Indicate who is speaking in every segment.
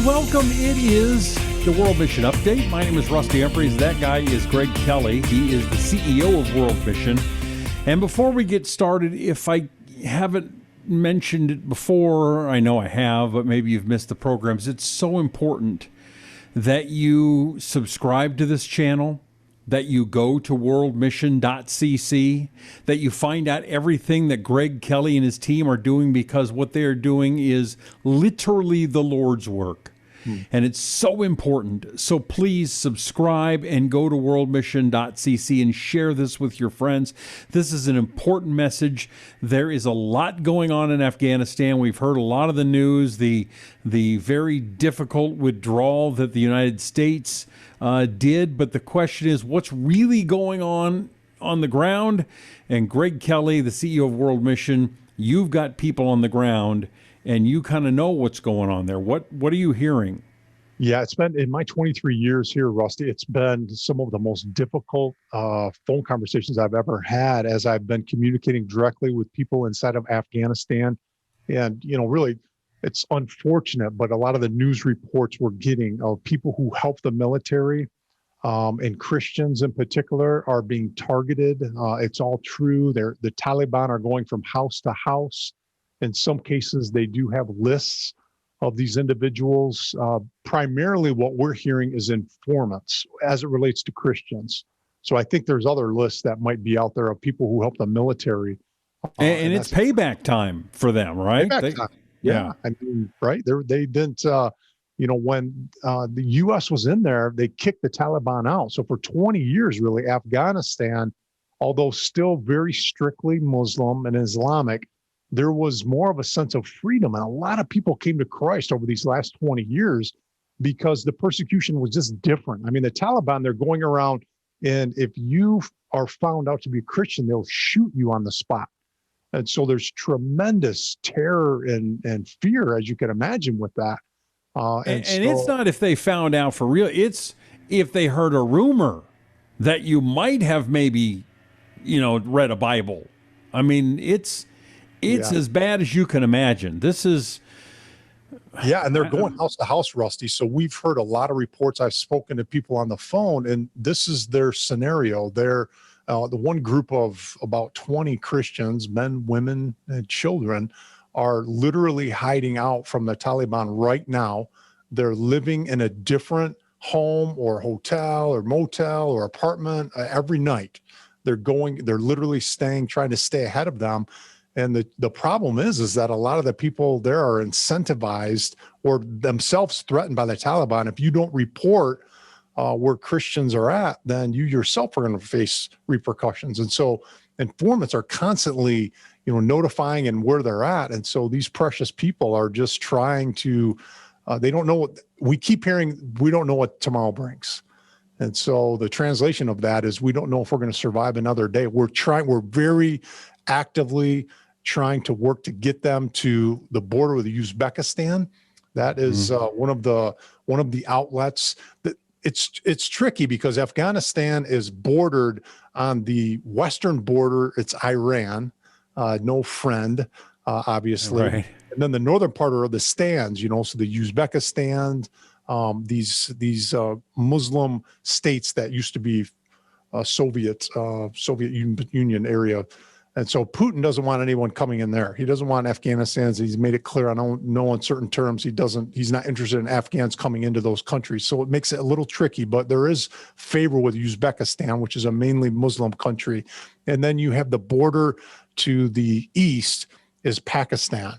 Speaker 1: welcome. It is the World Mission Update. My name is Rusty Humphreys. That guy is Greg Kelley. He is the CEO of World Mission. And before we get started, if I haven't mentioned it before, I know I have, but maybe you've missed the programs. It's so important that you subscribe to this channel, that you go to worldmission.cc, that you find out everything that Greg Kelley and his team are doing, because what they are doing is literally the Lord's work. And it's so important. So please subscribe and go to worldmission.cc and share this with your friends. This is an important message. There is a lot going on in Afghanistan. We've heard a lot of the news, the very difficult withdrawal that the United States did. But the question is, what's really going on the ground? And Greg Kelley, the CEO of World Mission, you've got people on the ground, and you kind of know what's going on there. What are you hearing?
Speaker 2: Yeah, it's been, in my 23 years here, Rusty, it's been some of the most difficult phone conversations I've ever had as I've been communicating directly with people inside of Afghanistan. And, really, it's unfortunate, but a lot of the news reports we're getting of people who help the military and Christians in particular are being targeted. It's all true. The Taliban are going from house to house. In some cases, they do have lists of these individuals. Primarily what we're hearing is informants as it relates to Christians. So I think there's other lists that might be out there of people who help the military.
Speaker 1: And it's payback time for them, right?
Speaker 2: Payback time. Yeah. I mean, right. They didn't, when the U.S. was in there, they kicked the Taliban out. So for 20 years, really, Afghanistan, although still very strictly Muslim and Islamic, there was more of a sense of freedom. And a lot of people came to Christ over these last 20 years because the persecution was just different. I mean, the Taliban, they're going around, and if you are found out to be a Christian, they'll shoot you on the spot. And so there's tremendous terror and fear, as you can imagine, with that. And
Speaker 1: it's not if they found out for real. It's if they heard a rumor that you might have maybe, read a Bible. I mean, it's as bad as you can imagine. This is...
Speaker 2: Yeah, and they're going house to house, Rusty. So we've heard a lot of reports. I've spoken to people on the phone, and this is their scenario. They're the one group of about 20 Christians, men, women, and children, are literally hiding out from the Taliban right now. They're living in a different home or hotel or motel or apartment every night. They're literally trying to stay ahead of them. And the problem is that a lot of the people there are incentivized or themselves threatened by the Taliban. If you don't report where Christians are at, then you yourself are going to face repercussions. And so informants are constantly, notifying and where they're at. And so these precious people are just trying to, they don't know what, we keep hearing, we don't know what tomorrow brings. And so the translation of that is, we don't know if we're going to survive another day. We're very actively trying to work to get them to the border with Uzbekistan. That is one of the outlets. That it's tricky because Afghanistan is bordered on the western border. It's Iran, no friend, obviously. Right. And then the northern part are the stands, so the Uzbekistan, these Muslim states that used to be Soviet Union area. And so Putin doesn't want anyone coming in there. He doesn't want Afghanistan. He's made it clear on no uncertain terms. He's not interested in Afghans coming into those countries. So it makes it a little tricky, but there is favor with Uzbekistan, which is a mainly Muslim country. And then you have the border to the east is Pakistan.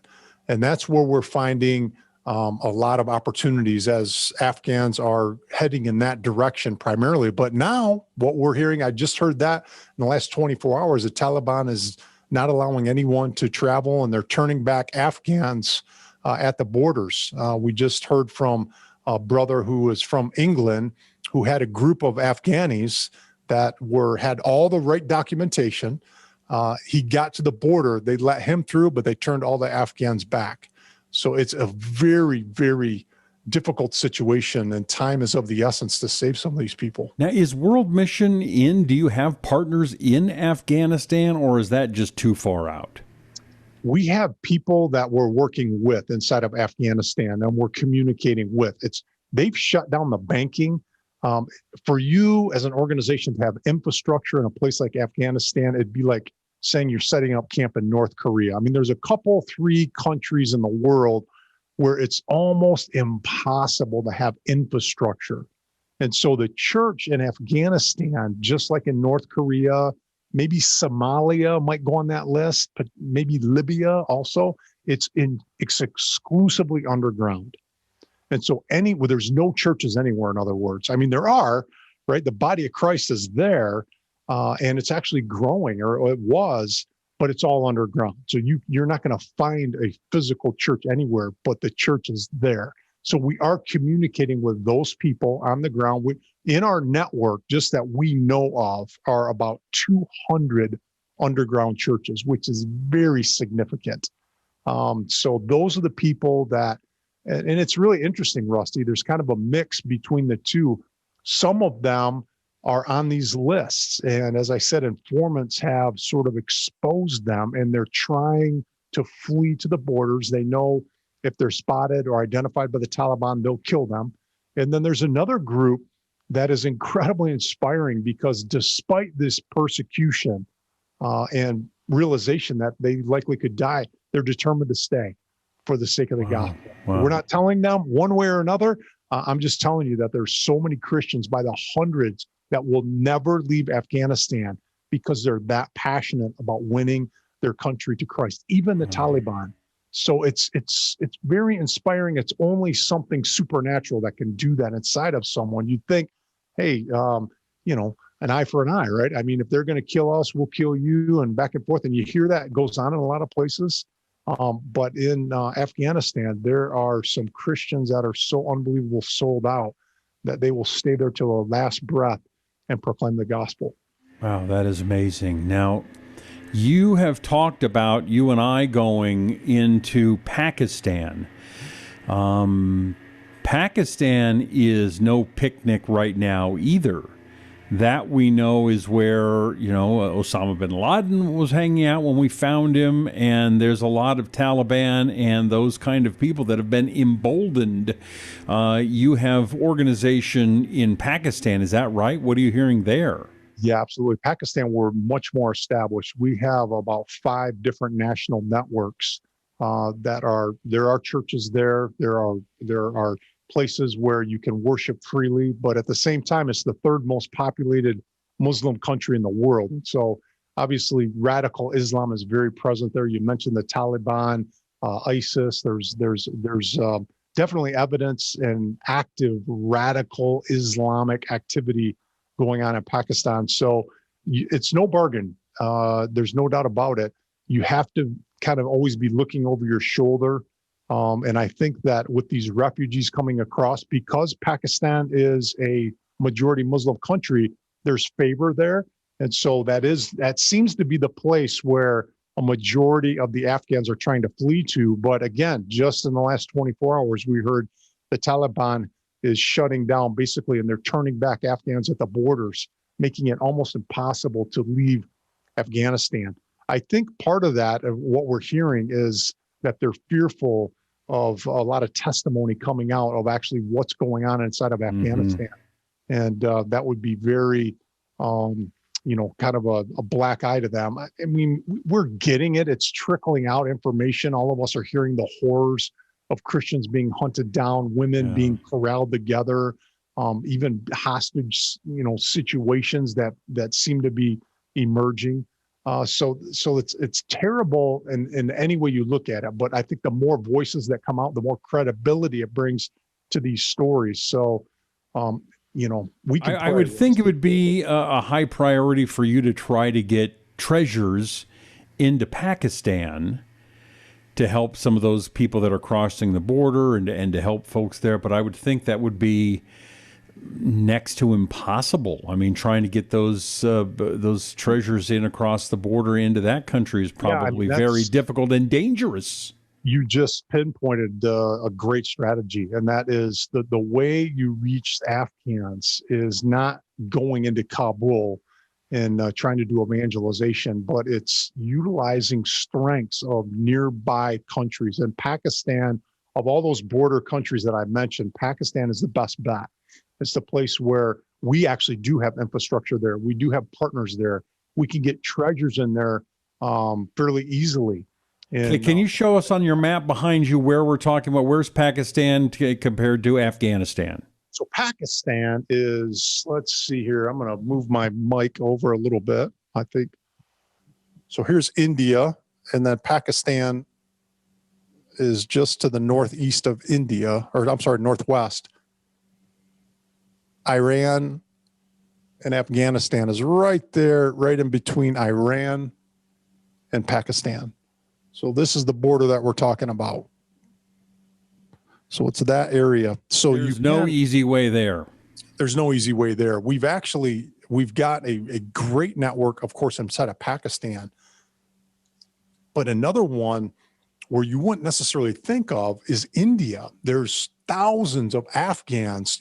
Speaker 2: And that's where we're finding a lot of opportunities as Afghans are heading in that direction primarily. But now what we're hearing, I just heard that in the last 24 hours, the Taliban is not allowing anyone to travel, and they're turning back Afghans at the borders. We just heard from a brother who was from England who had a group of Afghanis that had all the right documentation. He got to the border, they let him through, but they turned all the Afghans back. So it's a very, very difficult situation, and time is of the essence to save some of these people.
Speaker 1: Now, is World Mission do you have partners in Afghanistan, or is that just too far out?
Speaker 2: we have people that we're working with inside of Afghanistan and we're communicating with. They've shut down the banking. For you as an organization to have infrastructure in a place like Afghanistan, it'd be like saying you're setting up camp in North Korea. I mean, there's a couple, 3 countries in the world where it's almost impossible to have infrastructure. And so the church in Afghanistan, just like in North Korea, maybe Somalia might go on that list, but maybe Libya also, it's exclusively underground. And so there's no churches anywhere, in other words. I mean, there are, right? The body of Christ is there, and it's actually growing, or it was, but it's all underground. So you're not going to find a physical church anywhere, but the church is there. So we are communicating with those people on the ground. In our network, just that we know of, are about 200 underground churches, which is very significant. So those are the people that, and it's really interesting, Rusty, there's kind of a mix between the two. Some of them are on these lists. And as I said, informants have sort of exposed them, and they're trying to flee to the borders. They know if they're spotted or identified by the Taliban, they'll kill them. And then there's another group that is incredibly inspiring, because despite this persecution and realization that they likely could die, they're determined to stay for the sake of the gospel.
Speaker 1: Wow.
Speaker 2: We're not telling them one way or another. I'm just telling you that there's so many Christians by the hundreds that will never leave Afghanistan because they're that passionate about winning their country to Christ, even the Taliban. So it's very inspiring. It's only something supernatural that can do that inside of someone. You'd think, hey, an eye for an eye, right? I mean, if they're going to kill us, we'll kill you, and back and forth. And you hear that, it goes on in a lot of places. But in Afghanistan, there are some Christians that are so unbelievable sold out that they will stay there till their last breath and proclaim the gospel.
Speaker 1: Wow, that is amazing. Now, you have talked about you and I going into Pakistan. Pakistan is no picnic right now either. That we know is where, Osama bin Laden was hanging out when we found him, and there's a lot of Taliban and those kind of people that have been emboldened. You have organization in Pakistan, is that right? What are you hearing there?
Speaker 2: Yeah, absolutely. Pakistan, we're much more established. We have about 5 different national networks there are churches there. There are places where you can worship freely, but at the same time, it's the 3rd most populated Muslim country in the world. And so obviously radical Islam is very present there. You mentioned the Taliban, ISIS. There's definitely evidence and active radical Islamic activity going on in Pakistan. So it's no bargain. There's no doubt about it. You have to kind of always be looking over your shoulder. And I think that with these refugees coming across, because Pakistan is a majority Muslim country, there's favor there. And so that seems to be the place where a majority of the Afghans are trying to flee to. But again, just in the last 24 hours, we heard the Taliban is shutting down basically, and they're turning back Afghans at the borders, making it almost impossible to leave Afghanistan. I think part of that, of what we're hearing, is that they're fearful of a lot of testimony coming out of actually what's going on inside of Afghanistan. And that would be very, kind of a black eye to them. I mean, we're getting it. It's trickling out information. All of us are hearing the horrors of Christians being hunted down, women being corralled together, even hostage, situations that seem to be emerging. So it's terrible in any way you look at it. But I think the more voices that come out, the more credibility it brings to these stories. So, we can.
Speaker 1: I would think it would be a high priority for you to try to get treasures into Pakistan to help some of those people that are crossing the border and to help folks there. But I would think that would be next to impossible. I mean, trying to get those treasures in across the border into that country is probably very difficult and dangerous.
Speaker 2: You just pinpointed a great strategy, and that is the way you reach Afghans is not going into Kabul and trying to do evangelization, but it's utilizing strengths of nearby countries. And Pakistan, of all those border countries that I mentioned, Pakistan is the best bet. It's the place where we actually do have infrastructure there. We do have partners there. We can get treasures in there fairly easily.
Speaker 1: And, can you show us on your map behind you where we're talking about? Where's Pakistan compared to Afghanistan?
Speaker 2: So Pakistan is, let's see here. I'm going to move my mic over a little bit, I think. So here's India, and then Pakistan is just to the northeast of India, or I'm sorry, northwest. Iran and Afghanistan is right there, right in between Iran and Pakistan. So this is the border that we're talking about. So it's that area. So
Speaker 1: there's no easy way there.
Speaker 2: There's no easy way there. We've got a great network, of course, inside of Pakistan. But another one where you wouldn't necessarily think of is India. There's thousands of Afghans,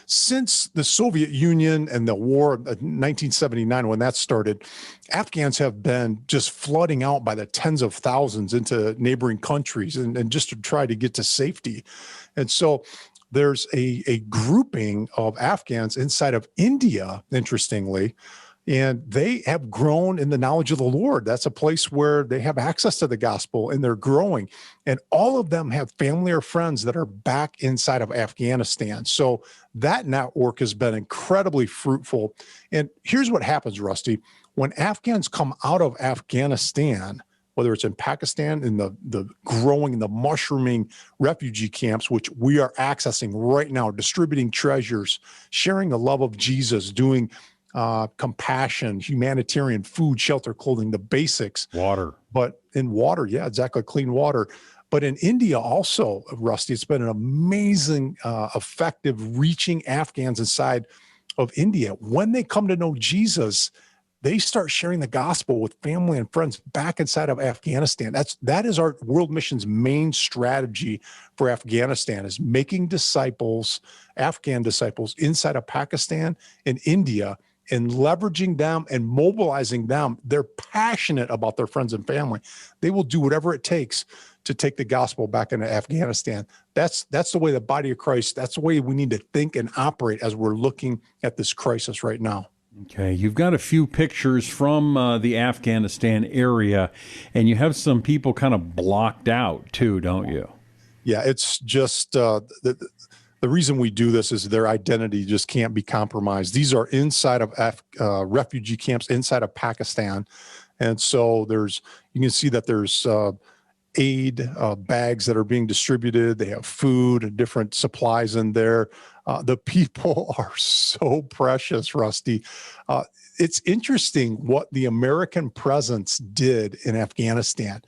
Speaker 2: since the Soviet Union and the war of 1979, when that started, Afghans have been just flooding out by the tens of thousands into neighboring countries and just to try to get to safety. And so there's a grouping of Afghans inside of India, interestingly, and they have grown in the knowledge of the Lord. That's a place where they have access to the gospel and they're growing. And all of them have family or friends that are back inside of Afghanistan. So that network has been incredibly fruitful. And here's what happens, Rusty. When Afghans come out of Afghanistan, whether it's in Pakistan, in the growing, the mushrooming refugee camps, which we are accessing right now, distributing treasures, sharing the love of Jesus, doing compassion, humanitarian, food, shelter, clothing, the basics.
Speaker 1: Water.
Speaker 2: But in water, yeah, exactly, clean water. But in India also, Rusty, it's been an amazing, effective reaching Afghans inside of India. When they come to know Jesus, they start sharing the gospel with family and friends back inside of Afghanistan. That is our World Mission's main strategy for Afghanistan, is making disciples, Afghan disciples inside of Pakistan and India, and leveraging them and mobilizing them. They're passionate about their friends and family. They will do whatever it takes to take the gospel back into Afghanistan. That's the way the body of Christ, that's the way we need to think and operate as we're looking at this crisis right now.
Speaker 1: Okay, you've got a few pictures from the Afghanistan area, and you have some people kind of blocked out too, don't you?
Speaker 2: Yeah, it's just the reason we do this is their identity just can't be compromised. These are inside of refugee camps inside of Pakistan. And so you can see that there's aid bags that are being distributed. They have food and different supplies in there. The people are so precious, Rusty. It's interesting what the American presence did in Afghanistan.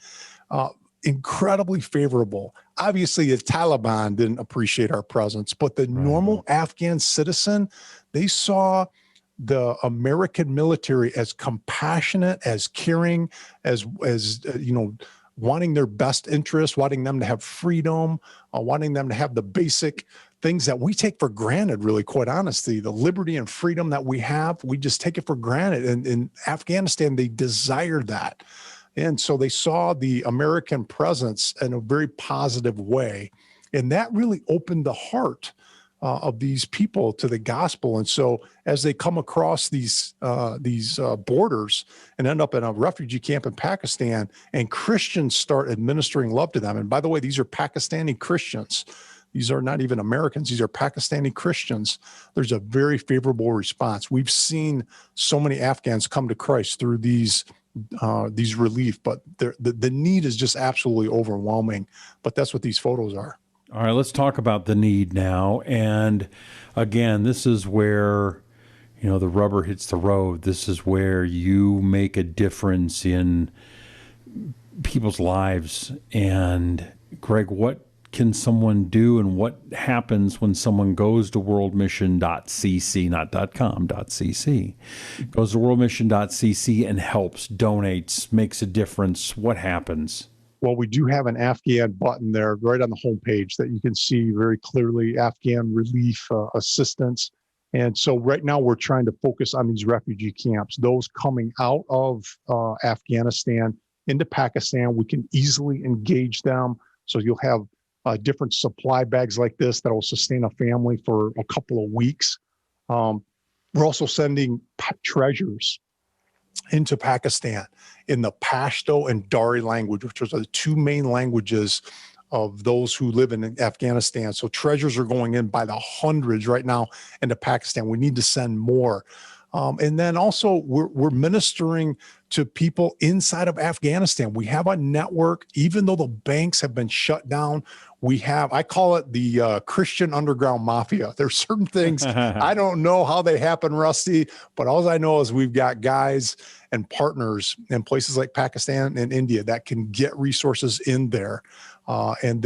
Speaker 2: Incredibly favorable. Obviously, the Taliban didn't appreciate our presence, but the normal Afghan citizen, they saw the American military as compassionate, as caring, as wanting their best interest, wanting them to have freedom, wanting them to have the basic things that we take for granted, really, quite honestly. The liberty and freedom that we have, we just take it for granted. And in Afghanistan, they desire that. And so they saw the American presence in a very positive way. And that really opened the heart of these people to the gospel. And so as they come across these borders and end up in a refugee camp in Pakistan, and Christians start administering love to them. And by the way, these are Pakistani Christians. These are not even Americans. These are Pakistani Christians. There's a very favorable response. We've seen so many Afghans come to Christ through these relief, but the need is just absolutely overwhelming. But that's what these photos are.
Speaker 1: All right, let's talk about the need now. And again, this is where, the rubber hits the road. This is where you make a difference in people's lives. And Greg, what can someone do, and what happens when someone goes to worldmission.cc, not .com, .cc, goes to worldmission.cc and helps, donates, makes a difference? What happens?
Speaker 2: Well, we do have an Afghan button there right on the homepage that you can see very clearly, Afghan relief assistance. And so right now we're trying to focus on these refugee camps, those coming out of Afghanistan into Pakistan. We can easily engage them. So you'll have different supply bags like this that will sustain a family for a couple of weeks. We're also sending treasures into Pakistan in the Pashto and Dari language, which are the two main languages of those who live in Afghanistan. So treasures are going in by the hundreds right now into Pakistan. We need to send more. And then also we're ministering to people inside of Afghanistan. We have a network, even though the banks have been shut down. I call it the Christian underground mafia. There's certain things, I don't know how they happen, Rusty, but all I know is we've got guys and partners in places like Pakistan and India that can get resources in there. And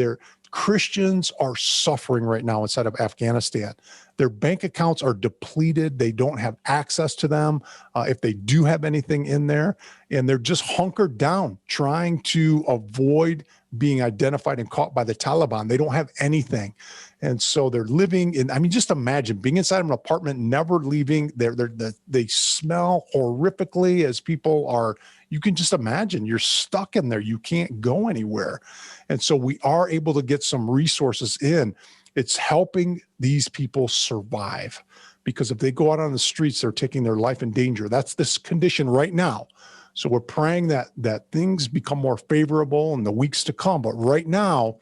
Speaker 2: Christians are suffering right now inside of Afghanistan. Their bank accounts are depleted. They don't have access to them if they do have anything in there. And they're just hunkered down, trying to avoid being identified and caught by the Taliban. They don't have anything. And so they're living in, just imagine being inside of an apartment, never leaving. They smell horrifically as people are. You can just imagine you're stuck in there. You can't go anywhere. And so we are able to get some resources in. It's helping these people survive, because if they go out on the streets, they're taking their life in danger. That's this condition right now. So we're praying that things become more favorable in the weeks to come. But right now,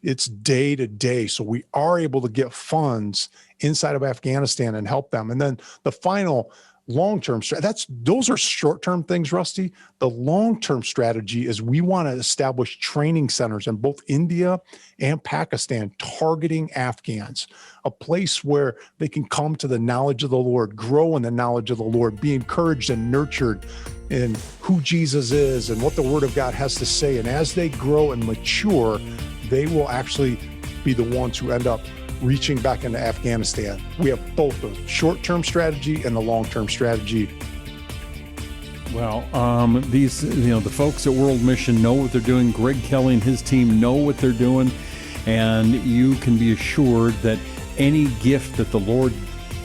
Speaker 2: it's day to day. So we are able to get funds inside of Afghanistan and help them. And then the final long-term those are short-term things, Rusty. The long-term strategy is we want to establish training centers in both India and Pakistan targeting Afghans, a place where they can come to the knowledge of the Lord, grow in the knowledge of the Lord, be encouraged and nurtured in who Jesus is and what the Word of God has to say. And as they grow and mature, they will actually be the ones who end up reaching back into Afghanistan. We have both the short-term strategy and the long-term strategy.
Speaker 1: Well, the folks at World Mission know what they're doing. Greg Kelley and his team know what they're doing, and you can be assured that any gift that the Lord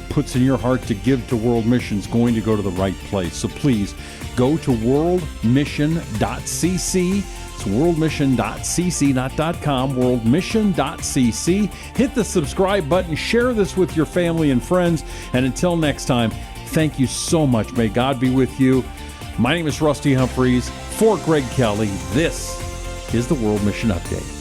Speaker 1: puts in your heart to give to World Mission is going to go to the right place. So please go to worldmission.cc. It's worldmission.cc, not .com, worldmission.cc. Hit the subscribe button, share this with your family and friends, and until next time, thank you so much. May God be with you. My name is Rusty Humphreys. For Greg Kelley, this is the World Mission Update.